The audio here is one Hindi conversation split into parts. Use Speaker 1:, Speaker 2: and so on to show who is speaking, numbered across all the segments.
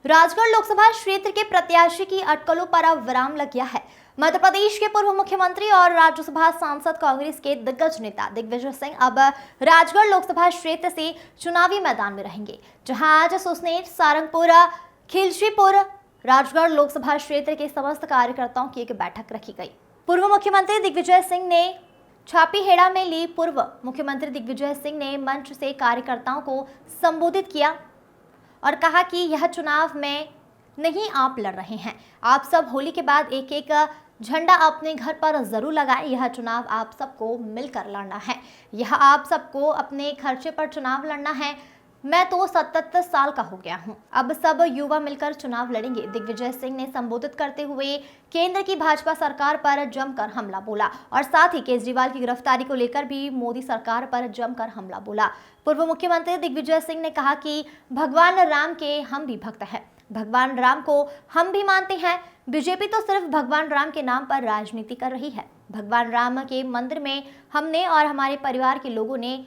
Speaker 1: राजगढ़ लोकसभा क्षेत्र के प्रत्याशी की अटकलों पर अब विराम लग गया है। मध्य प्रदेश के पूर्व मुख्यमंत्री और राज्यसभा सांसद कांग्रेस के दिग्गज नेता दिग्विजय सिंह अब राजगढ़ लोकसभा क्षेत्र से चुनावी मैदान में रहेंगे, जहां आज सुसनेर, सारंगपुर, खिलचीपुर, राजगढ़ लोकसभा क्षेत्र के समस्त कार्यकर्ताओं की एक बैठक रखी गई। पूर्व मुख्यमंत्री दिग्विजय सिंह ने छापीहेड़ा में ली। पूर्व मुख्यमंत्री दिग्विजय सिंह ने मंच से कार्यकर्ताओं को संबोधित किया और कहा कि यह चुनाव में नहीं आप लड़ रहे हैं, आप सब होली के बाद एक एक झंडा अपने घर पर जरूर लगाएं। यह चुनाव आप सबको मिलकर लड़ना है, यह आप सबको अपने खर्चे पर चुनाव लड़ना है। मैं तो 77 साल का हो गया हूं, अब सब युवा मिलकर चुनाव लड़ेंगे। दिग्विजय सिंह ने संबोधित करते हुए केंद्र की भाजपा सरकार पर जमकर हमला बोला और साथ ही केजरीवाल की गिरफ्तारी को लेकर भी मोदी सरकार पर जमकर हमला बोला। पूर्व मुख्यमंत्री दिग्विजय सिंह ने कहा कि भगवान राम के हम भी भक्त हैं, भगवान राम को हम भी मानते हैं। बीजेपी तो सिर्फ भगवान राम के नाम पर राजनीति कर रही है। भगवान राम के मंदिर में हमने और हमारे परिवार के लोगों ने,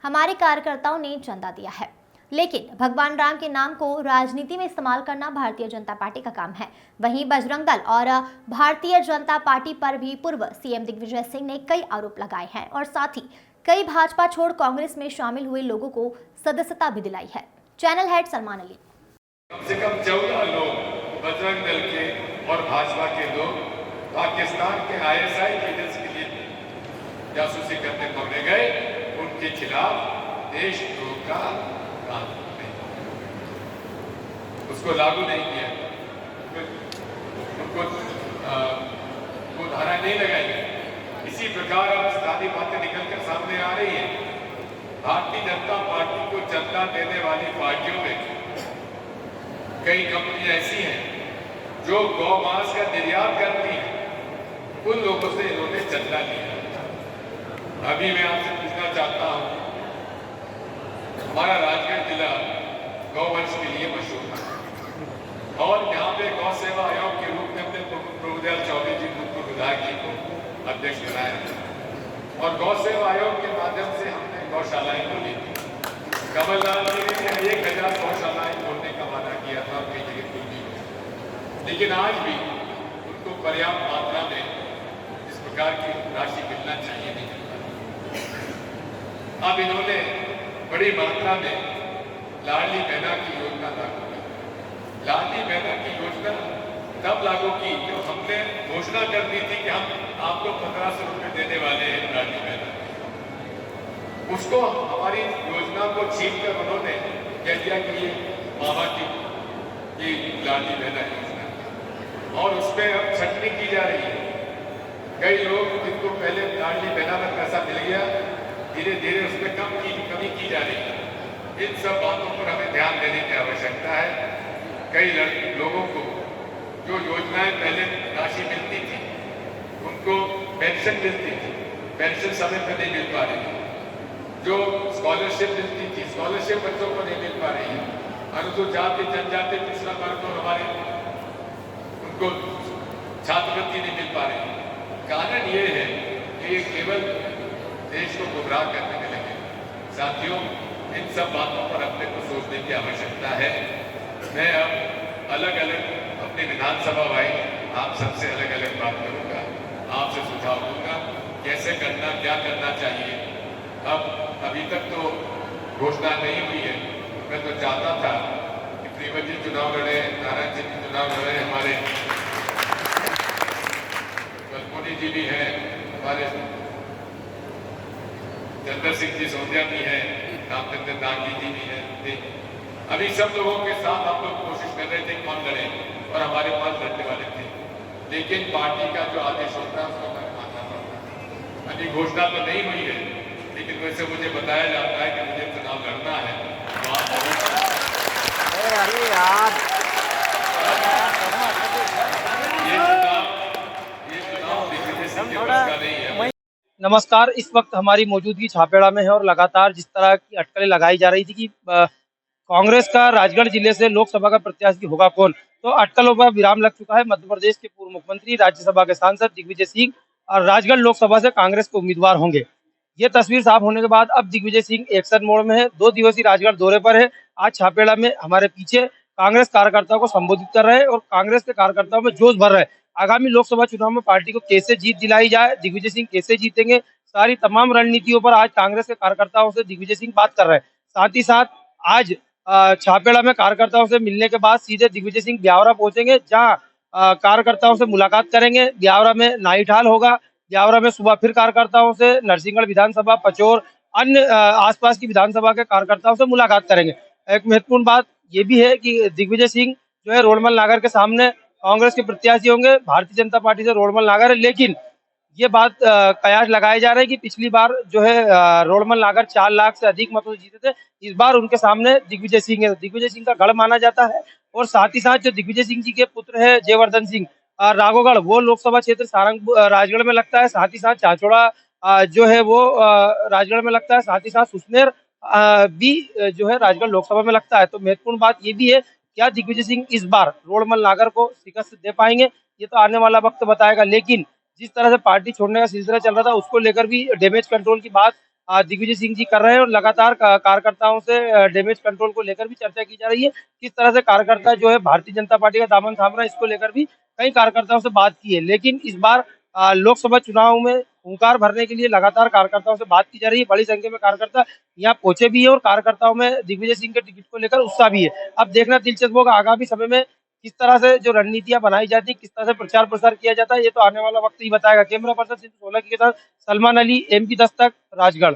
Speaker 1: हमारे कार्यकर्ताओं ने चंदा दिया है, लेकिन भगवान राम के नाम को राजनीति में इस्तेमाल करना भारतीय जनता पार्टी का काम है। वहीं बजरंग दल और भारतीय जनता पार्टी पर भी पूर्व सीएम दिग्विजय सिंह ने कई आरोप लगाए हैं और साथ ही कई भाजपा छोड़ कांग्रेस में शामिल हुए लोगों को सदस्यता भी दिलाई है। Channel head Salman Ali.
Speaker 2: कम से कम 14 लोग बजरंग दल के और भाजपा के लोग पाकिस्तान के ISI एजेंसी के लिए जासूसी करने पकड़े गए। उनके खिलाफ देशद्रोह का कानून उसको लागू नहीं किया, उनको वो धारा नहीं लगाई गई। इसी प्रकार अब सारी बातें निकलकर सामने आ रही है। भारतीय जनता पार्टी को चंदा देने वाली पार्टियों में कई कंपनियां ऐसी हैं जो गौ मांस का निर्यात करती हैं, उन लोगों से इन्होंने चंदा लिया। अभी मैं आपसे पूछना चाहता हूं, हमारा राजगढ़ जिला गौवंश के लिए मशहूर है और यहाँ पे गौ सेवा आयोग के रूप में अपने प्रभुदयाल चौधरी जी भूतपूर्व विधायक जी को अध्यक्ष बनाया और गौ सेवा आयोग के माध्यम से हमने गौशालाएं खोली थी। कमलनाथ जी ने 1000 गौशालाएं खोलने का वादा किया था, कई जगह खुल भी, लेकिन आज भी उनको पर्याप्त मात्रा में इस प्रकार की राशि मिलना चाहिए नहीं। अब इन्होंने बड़ी मात्रा में लाडली बहना की योजना लागू की। लाडली बहना की योजना तब लागू की जो हमने घोषणा कर दी थी कि हम आपको 1500 रुपये देने वाले हैं लाडली बहना। उसको हमारी योजना को छीन कर उन्होंने कह दिया कि ये मामा की लाडली बहना योजना, और उस पर अब छटनी की जा रही है। कई लोग जिनको पहले लाडली बहना में पैसा मिल गया, धीरे धीरे उसमें कमी की जा रही है। इन सब बातों पर हमें ध्यान देने की आवश्यकता है। कई लोगों को जो योजनाएं पहले राशि मिलती थी, उनको पेंशन मिलती थी, पेंशन समय पर नहीं मिल पा रही है। जो स्कॉलरशिप मिलती थी, स्कॉलरशिप बच्चों को नहीं मिल पा रही है। अनुसूचित जाति, जनजाति, पिछड़ा वर्ग को हमारे उनको छात्रवृत्ति नहीं मिल पा रही है। कारण ये है कि ये केवल देश को गुमराह करने में लगे। साथियों, इन सब बातों पर अपने को सोचने की आवश्यकता है। मैं अब अलग अलग अपने विधानसभा भाई आप सबसे अलग अलग बात करूंगा, आपसे सुझाव दूंगा कैसे करना, क्या करना चाहिए। अब अभी तक तो घोषणा नहीं हुई है। मैं तो चाहता था कि प्रीवर जी चुनाव लड़े, नारायण जी भी चुनाव लड़े, हमारे कलपुनी जी भी हैं, हमारे चंद्र सिंह जी सोंधिया भी है, रामचंद्र दागी जी भी है। अभी सब लोगों के साथ हम लोग कोशिश कर रहे थे कौन लड़े, और हमारे पास लड़ने वाले थे, लेकिन पार्टी का जो आदेश होता है उसको मानना पड़ता है। अभी घोषणा तो नहीं हुई है, लेकिन वैसे मुझे बताया जाता है कि मुझे चुनाव लड़ना है। ये चुनाव दिग्विजय सिंह के बस का नहीं है।
Speaker 3: नमस्कार, इस वक्त हमारी मौजूदगी छापेड़ा में है और लगातार जिस तरह की अटकलें लगाई जा रही थी कि कांग्रेस का राजगढ़ जिले से लोकसभा का प्रत्याशी होगा कौन, तो अटकलों पर विराम लग चुका है। मध्य प्रदेश के पूर्व मुख्यमंत्री, राज्यसभा के सांसद दिग्विजय सिंह और राजगढ़ लोकसभा से कांग्रेस के उम्मीदवार होंगे। ये तस्वीर साफ होने के बाद अब दिग्विजय सिंह एक्शन मोड में है। 2 दिवसीय राजगढ़ दौरे पर है। आज छापेड़ा में हमारे पीछे कांग्रेस कार्यकर्ताओं को संबोधित कर रहे हैं और कांग्रेस के कार्यकर्ताओं में जोश भर रहे हैं। आगामी लोकसभा चुनाव में पार्टी को कैसे जीत दिलाई जाए, दिग्विजय सिंह कैसे जीतेंगे, सारी तमाम रणनीतियों पर आज कांग्रेस के कार्यकर्ताओं से दिग्विजय सिंह बात कर रहे हैं। साथ ही साथ आज छापेड़ा में कार्यकर्ताओं से मिलने के बाद सीधे दिग्विजय सिंह ब्यावरा पहुंचेंगे, जहां कार्यकर्ताओं से मुलाकात करेंगे। ब्यावरा में नाइट होगा। ब्यावरा में सुबह फिर कार्यकर्ताओं से नरसिंहगढ़ विधानसभा, पचोर, अन्य आसपास की विधानसभा के कार्यकर्ताओं से मुलाकात करेंगे। एक महत्वपूर्ण बात ये भी है कि दिग्विजय सिंह जो है रोडमल नागर के सामने कांग्रेस के प्रत्याशी होंगे। भारतीय जनता पार्टी से रोडमल नागर है, लेकिन ये बात कयास लगाए जा रहे हैं कि पिछली बार जो है रोडमल नागर 4 लाख से अधिक मतों से जीते थे। इस बार उनके सामने दिग्विजय सिंह है। दिग्विजय सिंह का गढ़ माना जाता है और साथ ही साथ जो दिग्विजय सिंह जी के पुत्र है जयवर्धन सिंह राघोगढ़, वो लोकसभा क्षेत्र सारंगपुर राजगढ़ में लगता है। साथ ही साथ चाचौड़ा जो है वो राजगढ़ में लगता है। साथ ही साथ सुसनेर भी जो है राजगढ़ लोकसभा में लगता है। तो महत्वपूर्ण बात ये भी है, क्या दिग्विजय सिंह इस बार रोडमल नागर को शिकस्त दे पाएंगे, ये तो आने वाला वक्त बताएगा। लेकिन जिस तरह से पार्टी छोड़ने का सिलसिला चल रहा था, उसको लेकर भी डैमेज कंट्रोल की बात दिग्विजय सिंह जी कर रहे हैं और लगातार कार्यकर्ताओं से डैमेज कंट्रोल को लेकर भी चर्चा की जा रही है। किस तरह से कार्यकर्ता जो है भारतीय जनता पार्टी का दामन थाम रहा है, इसको लेकर भी कई कार्यकर्ताओं से बात की है। लेकिन इस बार लोकसभा चुनाव में हुंकार भरने के लिए लगातार कार्यकर्ताओं से बात की जा रही है। बड़ी संख्या में कार्यकर्ता यहाँ पहुंचे भी है और कार्यकर्ताओं में दिग्विजय सिंह के टिकट को लेकर उत्साह भी है। अब देखना दिलचस्प होगा आगामी समय में किस तरह से जो रणनीतियां बनाई जाती है, किस तरह से प्रचार प्रसार किया जाता है, ये तो आने वाला वक्त ही बताएगा। कैमरा पर्सन सिंधु सोलंकी के साथ सलमान अली, MP दस्तक, राजगढ़।